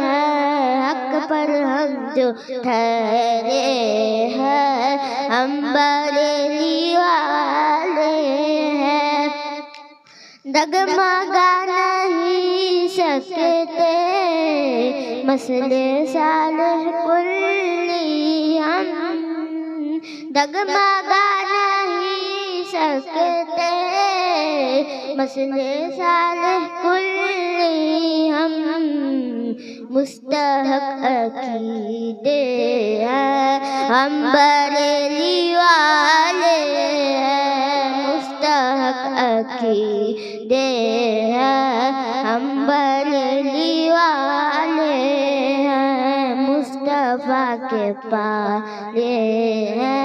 हैं, हक पर हम जो ठहरे हैं, हम बरेली वाले हैं। डगमगा नहीं सकते मसले सालेह कुल्ली हम, डगमगा नहीं सकते मसले सालेह कुल्ली हम। मुस्तहक अकीदे हैं, हम बरेली वाले हैं। मुस्तहक अकीदे हैं, हम बरेली वाले हैं। मुस्तफा के पाले हैं,